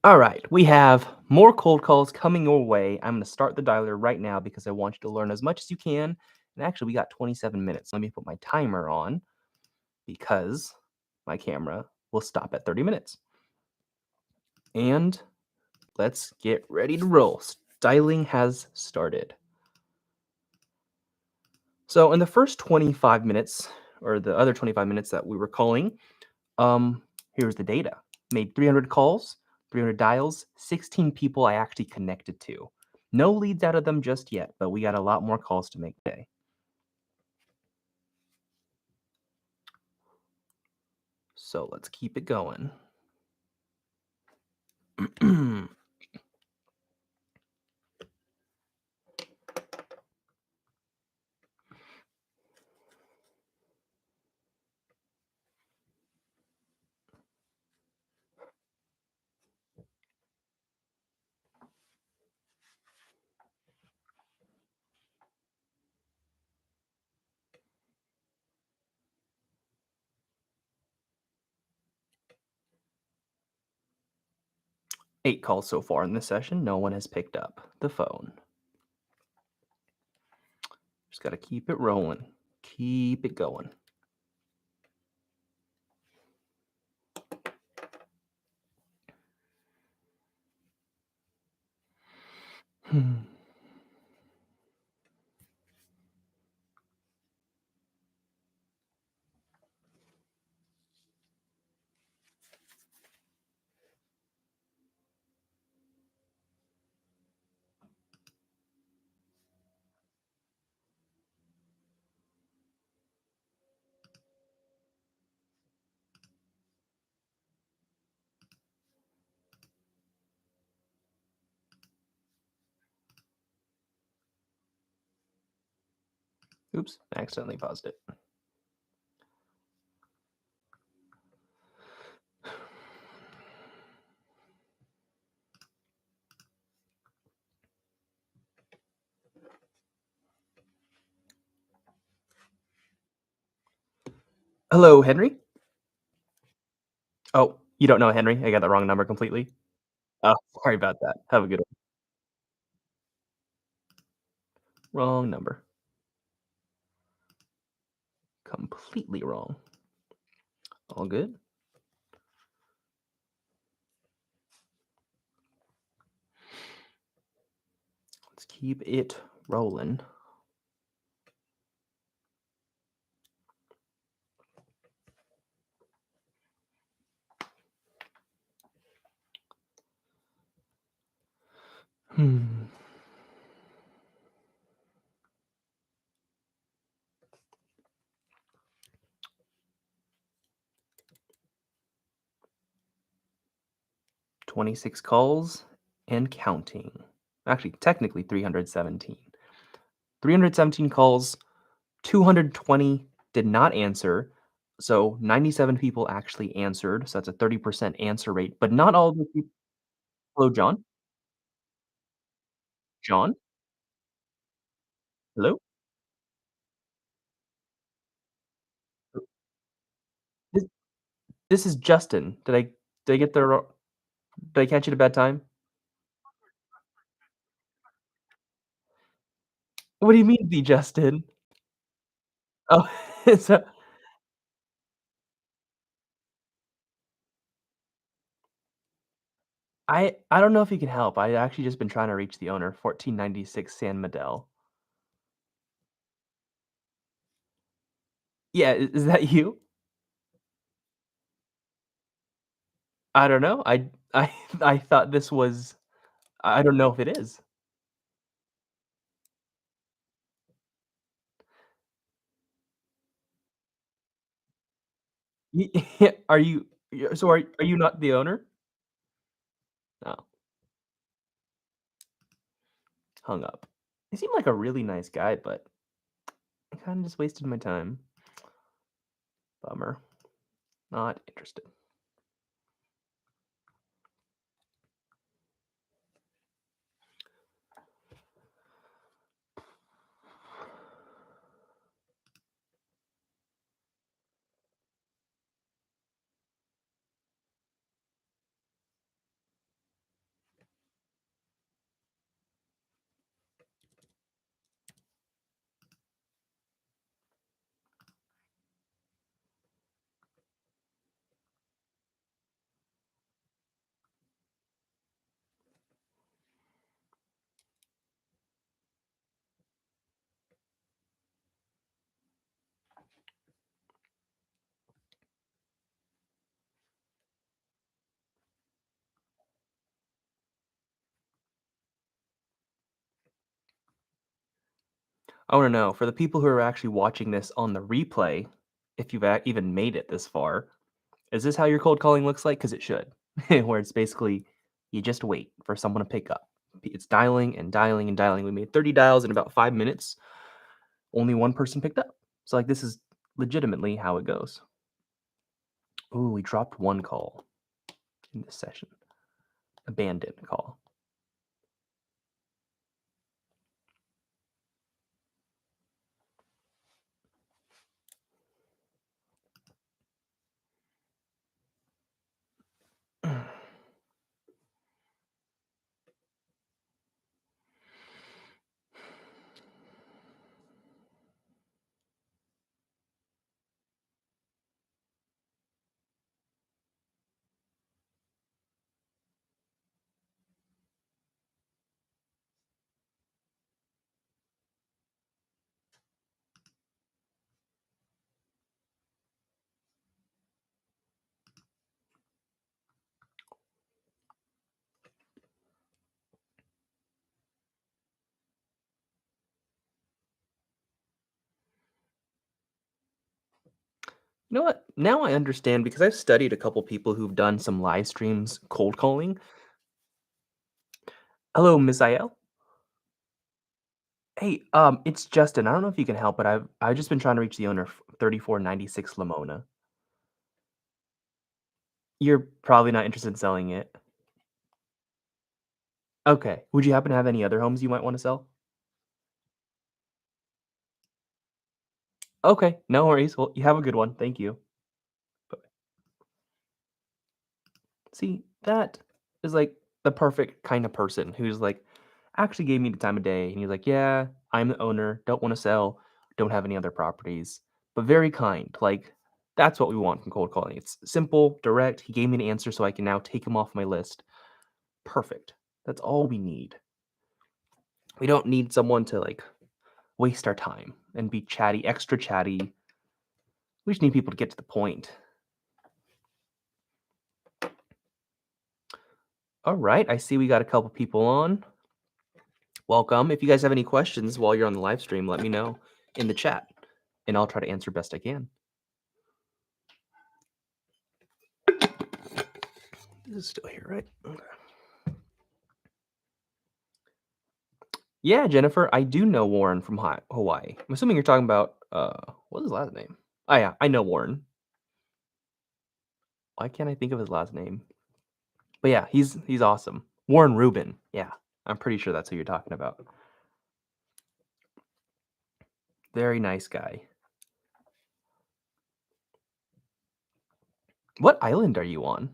All right, we have more cold calls coming your way. I'm going to start the dialer right now because I want you to learn as much as you can. And actually, we got 27 minutes. Let me put my timer on because my camera will stop at 30 minutes. And let's get ready to roll. Styling has started. So, in the first 25 minutes, or the other 25 minutes that we were calling, here's the data. Made 300 calls, 300 dials, 16 people I actually connected to. No leads out of them just yet, but we got a lot more calls to make today. So let's keep it going. 8 calls so far in this session. No one has picked up the phone. Just got to keep it rolling. Keep it going. Hmm. 'Oops, I accidentally paused it. Hello, Henry? Oh, you don't know Henry? I got the wrong number completely. Oh, sorry about that. Have a good one. Wrong number. Completely wrong. All good. Let's keep it rolling. Hmm. 26 calls and counting. Actually, technically 317. 317 calls, 220 did not answer. So 97 people actually answered. So that's a 30% answer rate. But not all of the people. Hello, John? John? Hello? This, this is Justin. Did I get the did I catch you at a bad time? What do you mean, the Justin? Oh, so I don't know if you can help. I actually just been trying to reach the owner, 1496 San Medell. Yeah, is that you? I don't know. I I thought this was I don't know if it is. Y Are you so are you not the owner? No, hung up. He seemed like a really nice guy, but I kinda just wasted my time. Bummer. Not interested. I wanna know, for the people who are actually watching this on the replay, if you've even made it this far, is this how your cold calling looks like? Because it should. Where it's basically, you just wait for someone to pick up. It's dialing and dialing and dialing. We made 30 dials in about 5 minutes. Only one person picked up. So, like, this is legitimately how it goes. Ooh, we dropped one call in this session. Abandoned call. You know what? Now I understand because I've studied a couple people who've done some live streams cold calling. Hello, Miss IL. Hey, it's Justin. I don't know if you can help, but I've just been trying to reach the owner of 3496 Lamona. You're probably not interested in selling it. Okay. Would you happen to have any other homes you might want to sell? Okay, no worries. Well, you have a good one. Thank you. Bye. See, that is like the perfect kind of person who's like actually gave me the time of day. And he's like, yeah, I'm the owner, don't want to sell, don't have any other properties, but very kind. Like, that's what we want from cold calling. It's simple, direct. He gave me an answer so I can now take him off my list. Perfect. That's all we need. We don't need someone to like waste our time and be chatty, extra chatty. We just need people to get to the point. All right, I see we got a couple people on. Welcome. If you guys have any questions while you're on the live stream, let me know in the chat, and I'll try to answer best I can. This is still here, right? Okay. Yeah, Jennifer, I do know Warren from Hawaii. I'm assuming you're talking about what's his last name? Oh yeah, I know Warren. Why can't I think of his last name? But yeah, he's awesome. Warren Rubin. Yeah, I'm pretty sure that's who you're talking about. Very nice guy. What island are you on?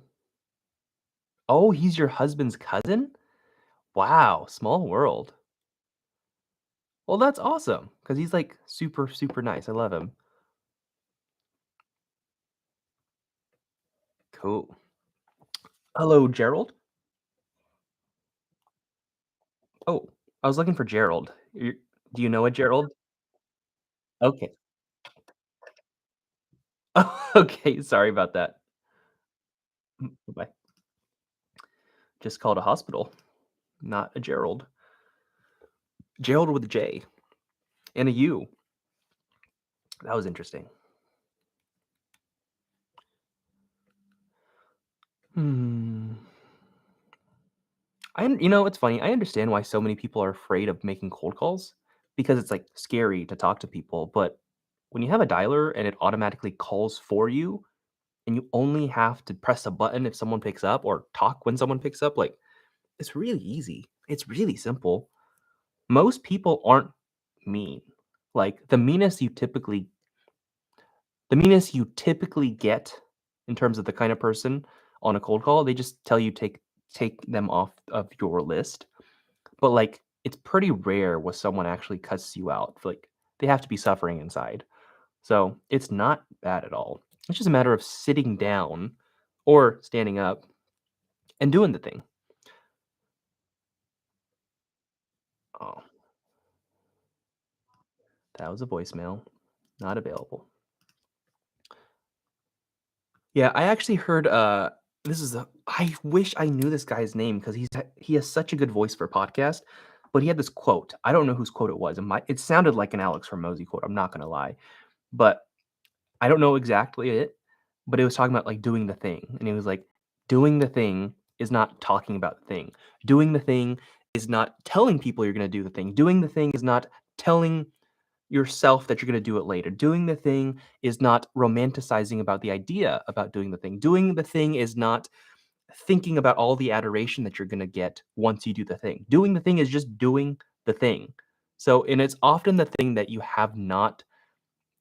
Oh, he's your husband's cousin? Wow, small world. Well, that's awesome because he's like super, super nice. I love him. Cool. Hello, Gerald. Oh, I was looking for Gerald. Do you know a Gerald? Okay. Okay, sorry about that. Bye. Just called a hospital, not a Gerald. Gerald with a J and a U. That was interesting. Hmm. It's funny. I understand why so many people are afraid of making cold calls because it's like scary to talk to people. But when you have a dialer and it automatically calls for you, and you only have to press a button if someone picks up or talk when someone picks up, like it's really easy. It's really simple. Most people aren't mean. Like the meanest you typically get in terms of the kind of person on a cold call, they just tell you take them off of your list. But like it's pretty rare where someone actually cuts you out. Like they have to be suffering inside. So it's not bad at all. It's just a matter of sitting down or standing up and doing the thing. Oh, that was a voicemail. Not available. Yeah, I actually heard, this is a I wish I knew this guy's name because he has such a good voice for a podcast. but he had this quote. I don't know whose quote it was. It sounded like an Alex Hormozy quote, I'm not gonna lie, but I don't know exactly it, but it was talking about, like, doing the thing, and he was like, "Doing the thing is not talking about the thing. Doing the thing is not telling people you're gonna do the thing. Doing the thing is not telling yourself that you're gonna do it later. Doing the thing is not romanticizing about the idea about doing the thing. Doing the thing is not thinking about all the adoration that you're gonna get once you do the thing. Doing the thing is just doing the thing." So and it's often the thing that you have not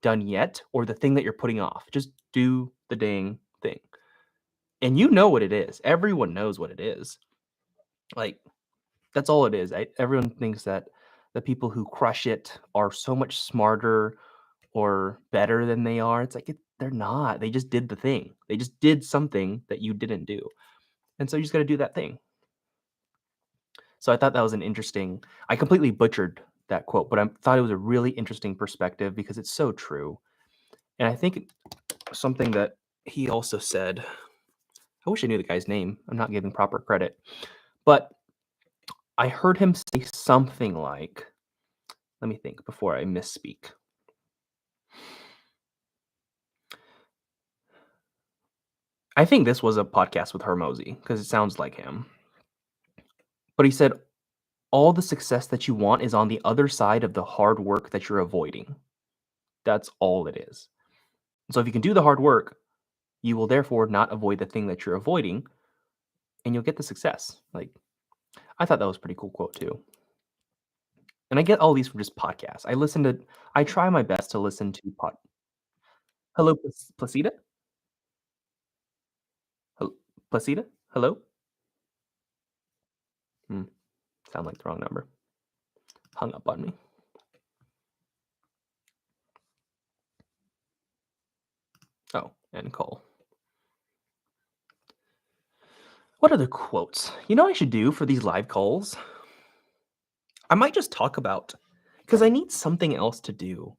done yet or the thing that you're putting off. Just do the dang thing. And you know what it is. Everyone knows what it is. Like, that's all it is. Everyone thinks that the people who crush it are so much smarter or better than they are. It's like they're not. They just did the thing. They just did something that you didn't do. And so you just got to do that thing. So I thought that was an interesting I completely butchered that quote, but I thought it was a really interesting perspective because it's so true. And I think something that he also said, I wish I knew the guy's name. I'm not giving proper credit. But I heard him say something like, let me think before I misspeak. I think this was a podcast with Hermosi because it sounds like him. But he said, all the success that you want is on the other side of the hard work that you're avoiding. That's all it is. So if you can do the hard work, you will therefore not avoid the thing that you're avoiding and you'll get the success. Like, I thought that was a pretty cool quote too. And I get all these from just podcasts. I try my best to listen to Hello, Placida? Hel Placida? Hello? Hmm, sound like the wrong number. Hung up on me. Oh, and call. What other quotes? You know what I should do for these live calls? I might just talk about because I need something else to do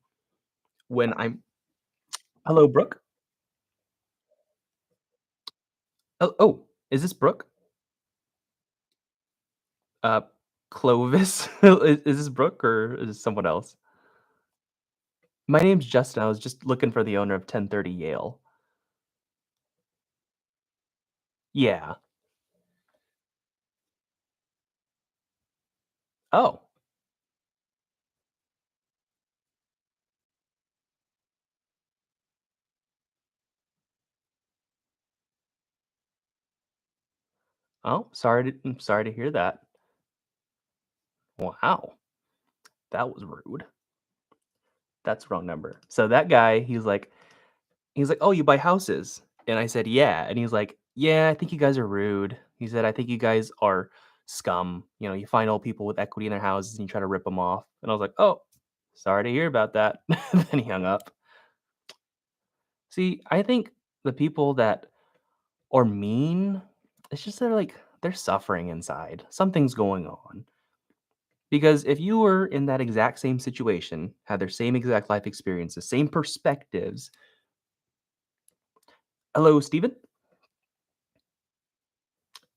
when I'm Hello, Brooke? Oh, is this Brooke? Uh, Clovis? Is this Brooke or is this someone else? My name's Justin. I was just looking for the owner of 1030 Yale. Yeah. Oh. Oh, I'm sorry to hear that. Wow. That was rude. That's the wrong number. So that guy, he's like, "Oh, you buy houses?" And I said, "Yeah." And he's like, "Yeah, I think you guys are rude." He said, "I think you guys are scum. You know, you find old people with equity in their houses and you try to rip them off." And I was like, "Oh, sorry to hear about that." Then he hung up. See, I think the people that are mean, it's just they're suffering inside. Something's going on. Because if you were in that exact same situation, had their same exact life experiences, same perspectives. Hello, Steven?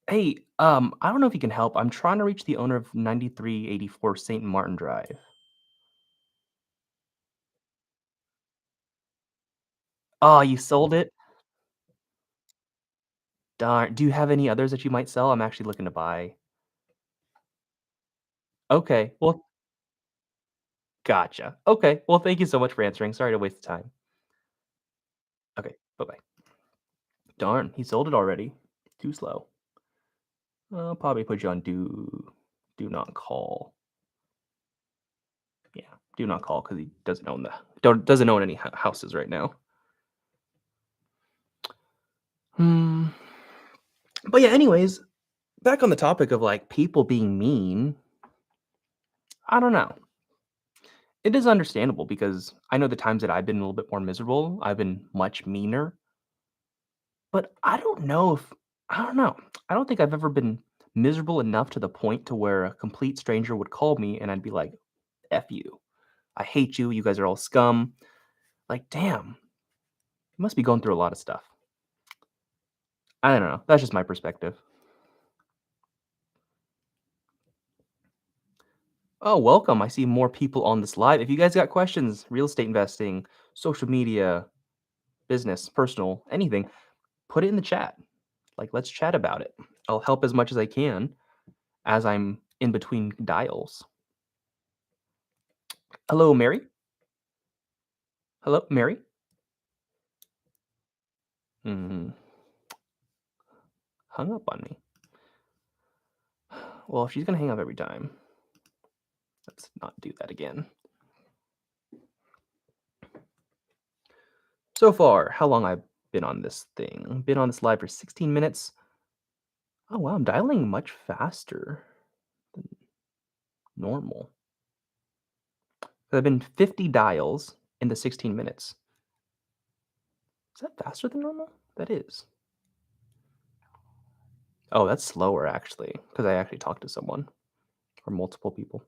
Hey, I don't know if you can help. I'm trying to reach the owner of 9384 St. Martin Drive. Oh, you sold it? Darn. Do you have any others that you might sell? I'm actually looking to buy. Okay. Well, gotcha. Okay. Well, thank you so much for answering. Sorry to waste the time. Okay. Bye bye. Darn. He sold it already. Too slow. I'll probably put you on do not call. Yeah. Do not call because he doesn't own any houses right now. Hmm. But yeah, anyways, back on the topic of like people being mean, I don't know. It is understandable because I know the times that I've been a little bit more miserable, I've been much meaner. But I don't know. I don't think I've ever been miserable enough to the point to where a complete stranger would call me and I'd be like, F you. I hate you. You guys are all scum. Like, damn, you must be going through a lot of stuff. I don't know. That's just my perspective. Oh, welcome. I see more people on this live. If you guys got questions, real estate investing, social media, business, personal, anything, put it in the chat. Like, let's chat about it. I'll help as much as I can as I'm in between dials. Hello, Mary. Hello, Mary. Hmm. Hung up on me. Well, if she's gonna hang up every time, let's not do that again. So far, how long I've been on this thing? Been on this live for 16 minutes. Oh wow, I'm dialing much faster than normal. There have been 50 dials in the 16 minutes. Is that faster than normal? That is. Oh, that's slower actually, because I actually talked to someone or multiple people.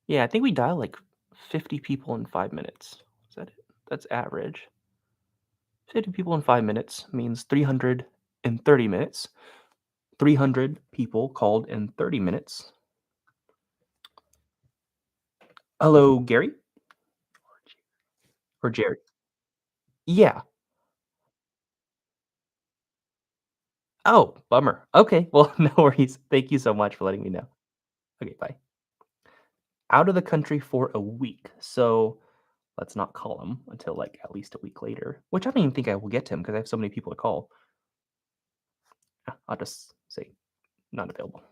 Yeah, I think we dial like 50 people in 5 minutes. Is that it? That's average. 50 people in 5 minutes means 330 minutes. 300 people called in 30 minutes. Hello, Gary or Jerry? Yeah. Oh, bummer. Okay, well, no worries. Thank you so much for letting me know. Okay, bye. Out of the country for a week, so let's not call him until, like, at least a week later, which I don't even think I will get to him because I have so many people to call. I'll just say not available.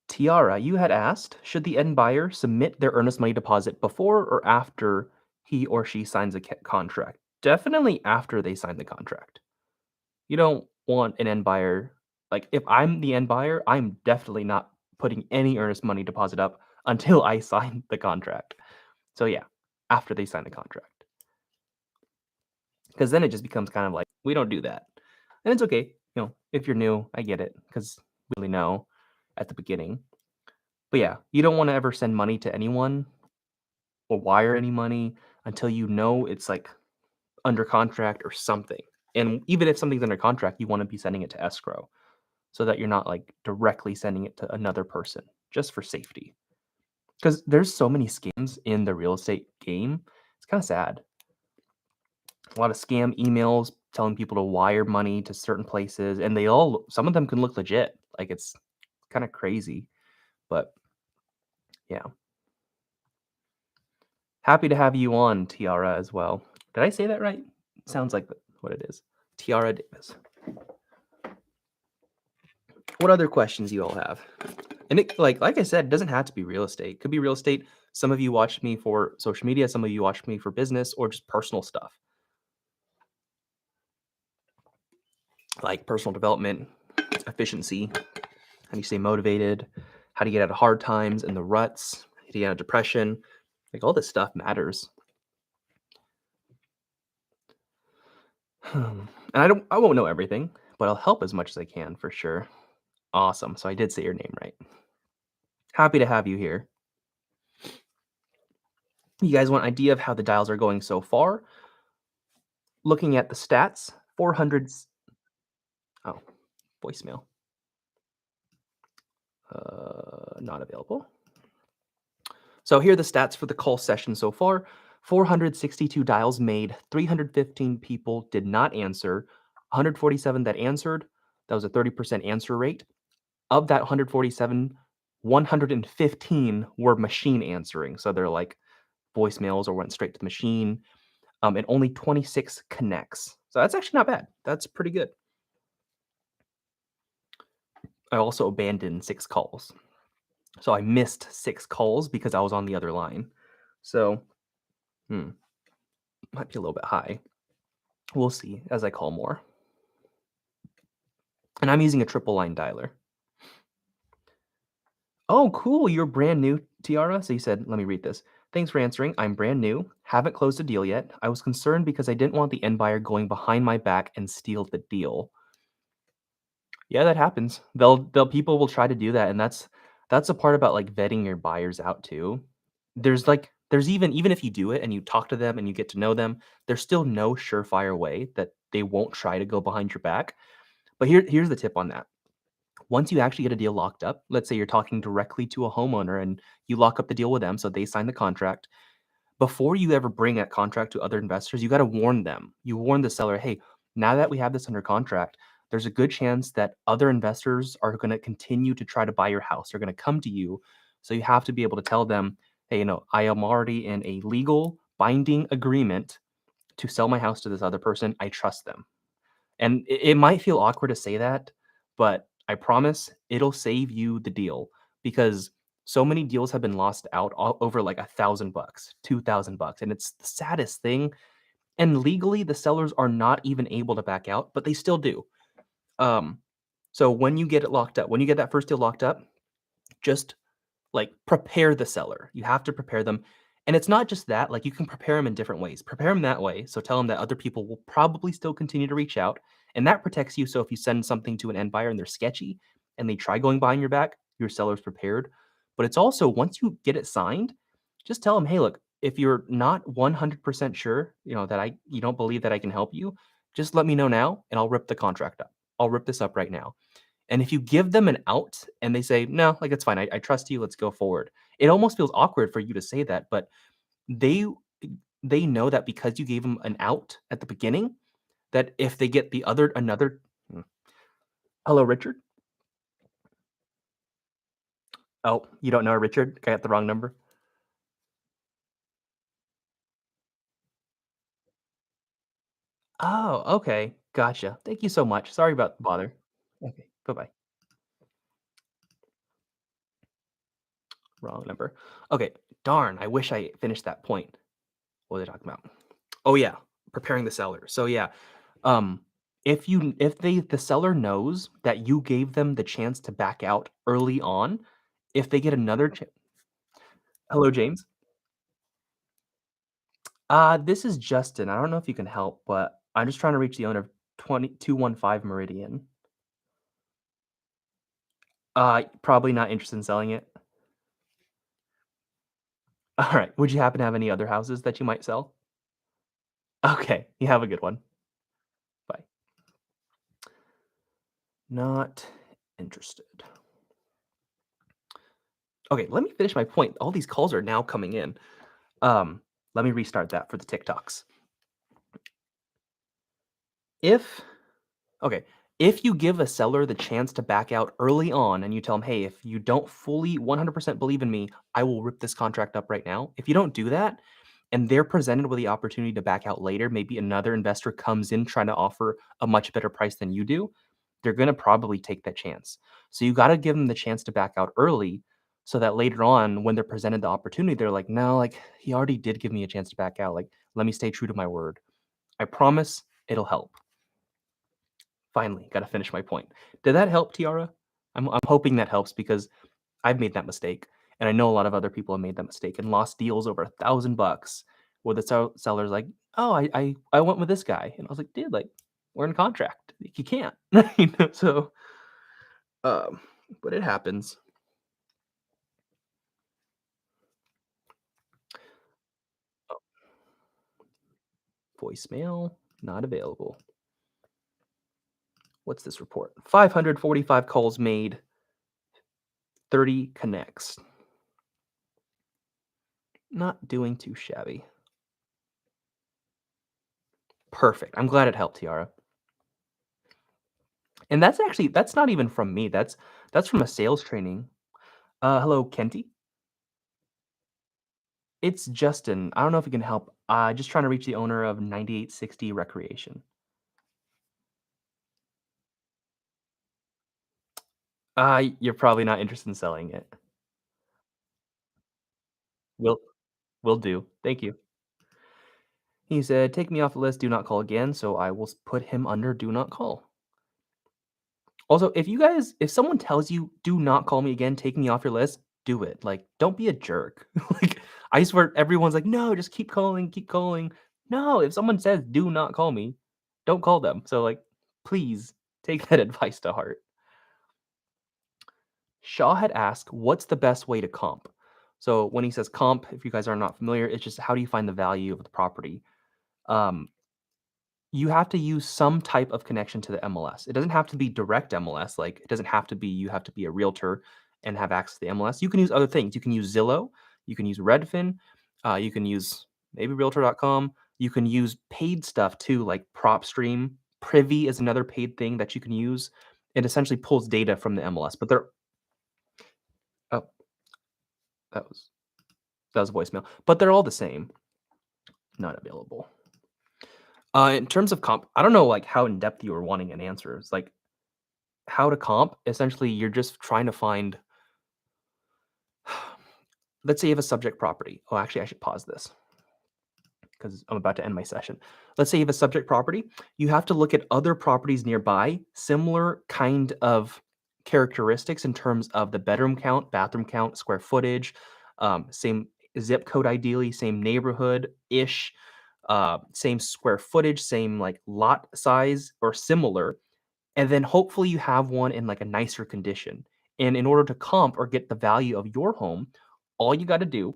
Tiara, you had asked, should the end buyer submit their earnest money deposit before or after he or she signs a contract? Definitely after they sign the contract. You don't want an end buyer like, if I'm the end buyer, I'm definitely not putting any earnest money deposit up until I sign the contract. So, yeah, after they sign the contract, because then it just becomes kind of like, we don't do that. And it's okay, if you're new, I get it, because we really know at the beginning. But, yeah, you don't wanna ever send money to anyone or wire any money until you know it's, like, under contract or something. And even if something's under contract, you wanna be sending it to escrow, so that you're not, like, directly sending it to another person, just for safety. Because there's so many scams in the real estate game, it's kinda sad. A lot of scam emails telling people to wire money to certain places, and they all some of them can look legit, like, it's kinda crazy, but yeah. Happy to have you on, Tiara, as well. Did I say that right? Sounds like what it is. Tiara Davis. What other questions you all have? And it like I said, it doesn't have to be real estate. It could be real estate. Some of you watch me for social media, some of you watch me for business or just personal stuff, like personal development, efficiency, how do you stay motivated, how to get out of hard times and the ruts, how to get out of depression. Like all this stuff matters. And I won't know everything, but I'll help as much as I can for sure. Awesome. So I did say your name right. Happy to have you here. You guys want an idea of how the dials are going so far? Looking at the stats, 400. Oh, voicemail. Not available. So here are the stats for the call session so far. 462 dials made, 315 people did not answer, 147 that answered. That was a 30% answer rate. Of that 147, 115 were machine answering. So they're like voicemails or went straight to the machine. And only 26 connects. So that's actually not bad. That's pretty good. I also abandoned 6 calls. So I missed 6 calls because I was on the other line. So, hmm, might be a little bit high. We'll see as I call more. And I'm using a triple line dialer. Oh, cool. You're brand new, Tiara. So you said, let me read this. Thanks for answering. I'm brand new. Haven't closed a deal yet. I was concerned because I didn't want the end buyer going behind my back and steal the deal. Yeah, that happens. They'll people will try to do that, and that's a part about like vetting your buyers out too. There's like There's even if you do it and you talk to them and you get to know them, there's still no surefire way that they won't try to go behind your back. But here's the tip on that. Once you actually get a deal locked up, let's say you're talking directly to a homeowner and you lock up the deal with them, so they sign the contract. Before you ever bring that contract to other investors, you got to warn them. You warn the seller, hey, now that we have this under contract, there's a good chance that other investors are going to continue to try to buy your house. They're going to come to you. So you have to be able to tell them, hey, I am already in a legal binding agreement to sell my house to this other person. I trust them. And it might feel awkward to say that, but I promise it'll save you the deal because so many deals have been lost out all over like $1,000, $2,000, and it's the saddest thing. And legally, the sellers are not even able to back out, but they still do. Um, so when you get it locked up, when you get that first deal locked up, just like, prepare the seller. You have to prepare them, and it's not just that, like, you can prepare them in different ways. Prepare them that way, so tell them that other people will probably still continue to reach out, and that protects you, so if you send something to an end buyer and they're sketchy, and they try going behind your back, your seller's prepared. But it's also once you get it signed, just tell them, "Hey, look, if you're not 100% sure, that you don't believe that I can help you, just let me know now, and I'll rip the contract up. I'll rip this up right now." And if you give them an out and they say, "No, like, it's fine. I trust you. Let's go forward." It almost feels awkward for you to say that, but they they know that because you gave them an out at the beginning, that if they get the other another Hello, Richard? Oh, you don't know Richard? I got the wrong number? Oh, okay. Gotcha. Thank you so much. Sorry about the bother. Okay. Bye-bye. Wrong number. Okay. Darn, I wish I finished that point. What was I talking about? Oh, yeah, preparing the seller. So, yeah, um, if the seller knows that you gave them the chance to back out early on, if they get another Hello, James. This is Justin. I don't know if you can help, but I'm just trying to reach the owner of 215 Meridian. Probably not interested in selling it. Alright. Would you happen to have any other houses that you might sell? Okay. You have a good one. Bye. Not interested. Okay, let me finish my point. All these calls are now coming in. Um, Let me restart that for the TikToks. If Okay, if you give a seller the chance to back out early on and you tell them, "Hey, if you don't fully 100% believe in me, I will rip this contract up right now." If you don't do that and they're presented with the opportunity to back out later, maybe another investor comes in trying to offer a much better price than you do, they're gonna probably take that chance. So you gotta give them the chance to back out early so that later on when they're presented the opportunity, they're like, "No, like, he already did give me a chance to back out. Like, let me stay true to my word." I promise it'll help. Finally, gotta finish my point. Did that help, Tiara? I'm hoping that helps because I've made that mistake, and I know a lot of other people have made that mistake and lost deals over $1,000 where the seller's like, "Oh, I went with this guy," and I was like, "Dude, like, we're in contract. Like, you can't." So, um, but it happens. Oh, voicemail not available. What's this report? 545 calls made, 30 connects. Not doing too shabby. Perfect. I'm glad it helped, Tiara. And that's not even from me, that's from a sales training. Hello, Kenty? It's Justin. I don't know if you can help. Just trying to reach the owner of 9860 Recreation. You're probably not interested in selling it. Will will do. Thank you. He said, "Take me off the list, do not call again," so I will put him under do not call. Also, if someone tells you, "Do not call me again, take me off your list," do it. Like, don't be a jerk. Like, I swear everyone's like, "No, just keep calling, keep calling." No, if someone says, "Do not call me," don't call them. So, like, please take that advice to heart. Shaw had asked, "What's the best way to comp?" So when he says comp, if you guys are not familiar, it's just how do you find the value of the property? Um, you have to use some type of connection to the MLS. It doesn't have to be direct MLS. Like it doesn't have to be you have to be a realtor and have access to the MLS. You can use other things. You can use Zillow. You can use Redfin. You can use maybe Realtor.com. You can use paid stuff too, like PropStream. Privy is another paid thing that you can use. It essentially pulls data from the MLS. But they're oh, that was that was voicemail. But they're all the same. Not available. In terms of comp, I don't know like how in depth you were wanting an answer. It's like how to comp, essentially, you're just trying to find let's say you have a subject property. Oh, actually, I should pause this because I'm about to end my session. Let's say you have a subject property. You have to look at other properties nearby, similar kind of characteristics in terms of the bedroom count, bathroom count, square footage, same zip code, ideally, same neighborhood ish, same square footage, same like lot size or similar. And then hopefully you have one in like a nicer condition. And in order to comp or get the value of your home, all you got to do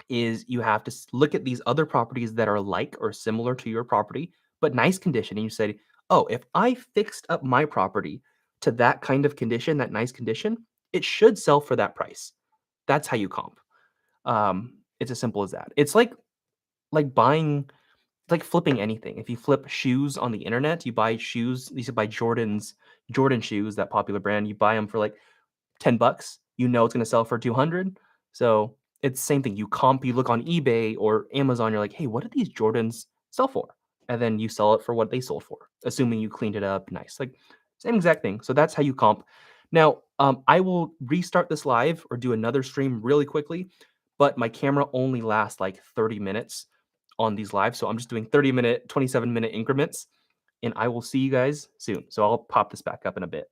is you have to look at these other properties that are like or similar to your property, but nice condition. And you say, oh, if I fixed up my property to that kind of condition, that nice condition, it should sell for that price. That's how you comp. It's as simple as that. It's like buying like flipping anything. If you flip shoes on the internet, you buy shoes, you should buy Jordan shoes, that popular brand, you buy them for like 10 bucks, you know it's gonna sell for 200. So it's the same thing. You look on eBay or Amazon, you're like, hey, what did these Jordans sell for? And then you sell it for what they sold for, assuming you cleaned it up nice. Like same exact thing. So that's how you comp. Now, I will restart this live or do another stream really quickly, but my camera only lasts like 30 minutes on these lives. So I'm just doing 30-minute, 27-minute increments, and I will see you guys soon. So I'll pop this back up in a bit.